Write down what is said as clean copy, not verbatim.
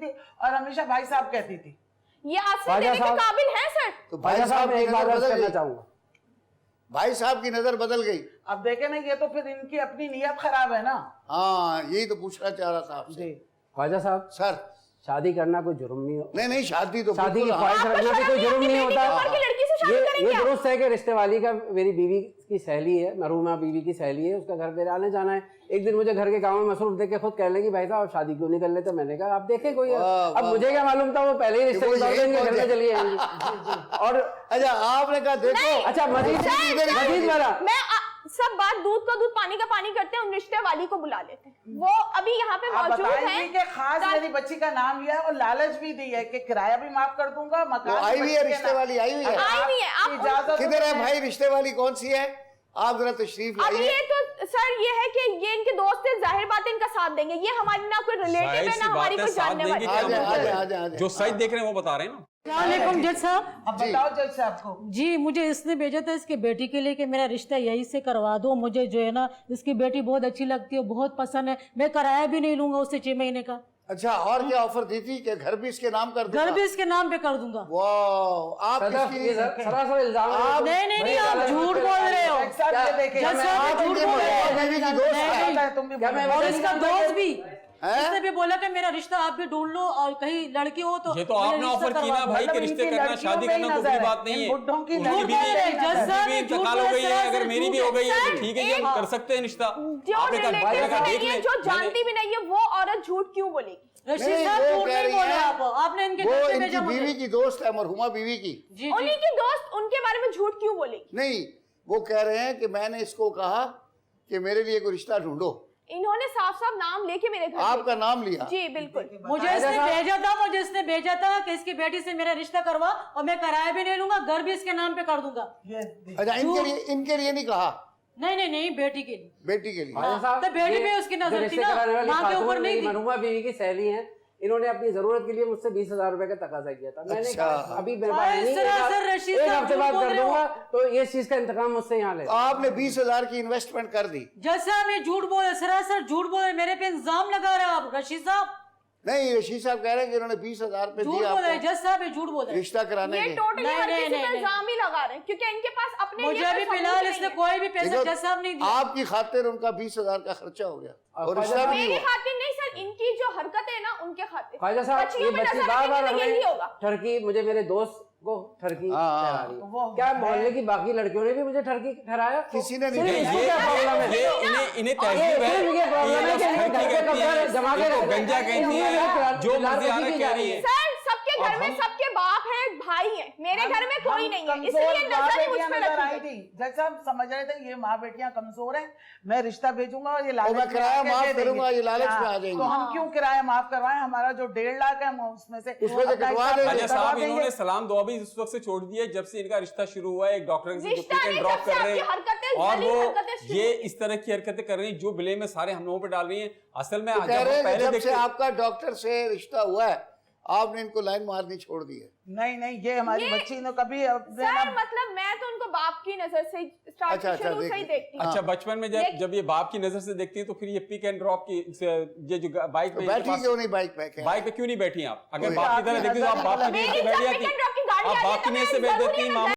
थी और हमेशा भाई साहब कहती थी। ये आश्रय देने के काबिल है सर? तो भाई साहब एक बात करना चाहूंगा, भाई साहब की नजर बदल गई। अब देखे ना, ये तो फिर इनकी अपनी नियत खराब है ना। हाँ, यही तो पूछना चाह रहा था आपसे। ख्वाजा साहब, सर शादी करना कोई जुर्म नहीं हो। नहीं, शादी तो शादी की बिल्कुल, ख्वाहिश रखना भी कोई जुर्म नहीं होता। लड़की से शादी ये करेंगे आप? दुरुस्त है कि रिश्ते वाली का मेरी बीवी की सहेली है, मरूमा बीवी की सहेली है, उसका घर मेरे आने जाना है। एक दिन मुझे घर के काम में मसरूफ देख के खुद कह लेंगी भाई साहब शादी क्यों नहीं कर लेते। मैंने कहा आप देखें कोई, अब मुझे क्या मालूम था वो पहले ही रिश्ते निकाल देंगे, घर में चली आएंगी। और अच्छा आपने कहा देखो, अच्छा मजीद वाला सब बात दूध का दूध पानी का पानी करते हैं, उन रिश्ते वाली को बुला लेते हैं। वो अभी यहाँ पे आप मौजूद बताएंगे कि खास है। मेरी बच्ची का नाम लिया और लालच भी दी है कि किराया भी माफ कर दूंगा, मकान आई हुई है रिश्ते वाली, आई हुई है। आई हुई है। आप इजाजत किधर है भाई रिश्ते वाली, कौन सी है? आप जरा तशरीफ अब लाइए। ये तो सर ये है कि ये इनके दोस्त है, जाहिर बात है इनका साथ देंगे। ये हमारी ना कोई रिलेटिव है ना हमारी कोई जानने वाली। आजा जो साइड देख रहे हैं वो बता रहे हैं ना। अस्सलामुअलैकुम जज साहब। अब बताओ जज साहब को। जी मुझे इसने भेजा था इसकी बेटी के लिए कि मेरा रिश्ता यहीं से करवा दो। मुझे जो है ना इसकी बेटी बहुत अच्छी लगती है, बहुत पसंद है। मैं किराया भी नहीं लूंगा उससे 6 महीने का। अच्छा, और क्या ऑफर दी थी कि घर भी इसके नाम कर दूंगा? घर भी इसके नाम पे कर दूंगा। वाह, आप किसकी सरासर इल्जाम है। नहीं आप झूठ बोल रहे हो। जज साहब ये देखें, जज साहब झूठ बोल रहे हो। तुम भी क्या मैं और इसका दोस्त भी हैं? इसने भी बोला कि मेरा रिश्ता आप भी ढूंढ लो और कहीं लड़की हो तो ये तो आपने ऑफर की ना भाई कि रिश्ते करना, शादी करना कोई बड़ी बात नहीं है। बुड्ढों की उनकी झूठ बीवी बोल रहे हैं, उनकी जज साहब, बीवी झूठ इंतकाल हो बोल गई है, रहे हैं, अगर मेरी भी हो गई है तो सर, ठीक है, ये हम कर सकते हैं रिश्ता। जो आप एक रिलेटिव advice का नहीं देख है, लें। जो जानती भी नहीं है, वो औरत झूठ क्यों बोलेगी? रशीद नहीं, साहब वो झूठ कह नहीं रही बोले है, आप। आपने इनके वो घर पे इनकी भेजा मुझे। बीवी की दोस्त है, मरहुमा बीवी की। जी उन्हीं की दोस्त उनके बारे में झूठ क्यों बोलेगी? नहीं, वो कह रहे हैं कि मैंने इसको कहा कि मेरे लिए कोई रिश्ता ढूंढो। इन्होंने साफ साफ नाम लेके मेरे घर आपका नाम लिया? जी बिल्कुल। मुझे इसने भेजा था कि इसकी बेटी से मेरा रिश्ता करवा और मैं किराया भी नहीं लूंगा, घर भी इसके नाम पे कर दूंगा। अच्छा, इनके लिए नहीं कहा? नहीं बेटी के लिए। बेटी के लिए? तो बेटी पे उसकी नजर थी ना, माँ के ऊपर नहीं थी। मरूमा बीवी की सहेली है, इन्होंने अपनी जरूरत के लिए मुझसे 20,000 रुपए का तकाजा किया था। मैंने अच्छा। कहा अभी मेरे पास नहीं, रशीद एक साहब हफ्ते बाद बोल कर रहे हो। दूंगा, तो ये चीज का इंतकाम मुझसे यहाँ ले। आपने 20,000 की इन्वेस्टमेंट कर दी? जैसा मैं झूठ बोले, सरासर झूठ बोले, मेरे पे इल्जाम लगा रहे हो आप रशीद साहब। नहीं, रशीद साहब कह रहे हैं कि इन्होंने 20,000 पे झूठ दिया बोले आपको जज साहब, ये झूठ बोले। रिश्ता कराने ये के। टोटली नहीं, हर नहीं, किसी पे नहीं, इल्जाम ही लगा रहे हैं क्योंकि इनके पास अपने मुझे लिए अभी कोई फिलहाल सबूत इसने नहीं है। कोई भी पैसा देखो, जज साहब नहीं दिया। आपकी खातिर उनका 20,000 का खर्चा हो गया और रिश्ता भी नहीं मेरी हुआ। खातिर नहीं सर, इनकी जो हरकतें है ना उनके खातिर। ख्वाजा साहब, ये बच्चियों पे बच्ची नजर बार बार रखेंगे तो यही होगा। ठरकी, मुझे मेरे दोस्त को ठरकी हाँ, ठहरा रही। क्या मोहल्ले की बाकी लड़कियों ने भी मुझे ठरकी ठहराया? किसी ने नहीं सिर्फ किया। इसको क्या प्रॉब्लम है? इन्हें तहजीब है, ये प्रॉब्लम है कि ये घर पे कब्जा जमा के इनको रखते हैं। गंजा कहती है, जो मर्जी आना कह रही है। सर सबके घर में सबके बाप हैं, भाई हैं, मेरे घर में कोई नहीं है, इसलिए नजर ही मुझ पे नजर आई रखी थी। जज साहब समझ रहे थे ये माँ बेटियां कमजोर हैं, मैं रिश्ता भेजूंगा और ये लालच मैं किराया में माफ दे देंगे। करूंगा, ये लालच में आ हाँ, जाएंगे। तो हम क्यों किराया माफ करवाएं? हमारा जो 1.5 लाख है हम उसमें से उसमें से अपना कटवा हिसाब देंगे। राजा करवा साहब, देंगे। इन्होंने सलाम दुआ भी उस वक्त से छोड़ दिया जब से इनका रिश्ता शुरू हुआ है। एक डॉक्टर से जो रिश्ता पिक एंड नहीं, ड्रॉप जब से कर रहे आपकी हरकतें, हैं और जलील वो हरकतें शुरू ये हुई। इस तरह की हरकतें कर रही हैं जो ब्लेम में सारे हम लोगों पे डाल रही हैं। असल में तो कह रहे हैं कि पहले जब से देखते आपका डॉक्टर से रिश्ता हुआ है आपने इनको लाइन मारनी छोड़ दी है। नहीं ये हमारी बच्ची ने कभी अपने सर ना- मतलब मैं तो उनको बाप की नजर से स्टार्ट अच्छा, शुरू से ही देखिए। देखती हूँ। अच्छा, बचपन में जब ये बाप की नजर से देखती है तो फिर ये पिक एंड ड्रॉप की ये जो बाइक में बैठी क्यों नहीं बाइक पे? बाइक पे क्यों नहीं बैठी आप? अगर कोई बाप की तरह आपकी देखती तो आप नजर बाप की नहीं नजर से बैठ मेरी जाती। pick and drop की गाड़ी आप आती है बाप की तो नजर से मैं बैठ जरूरी जाती है मामूली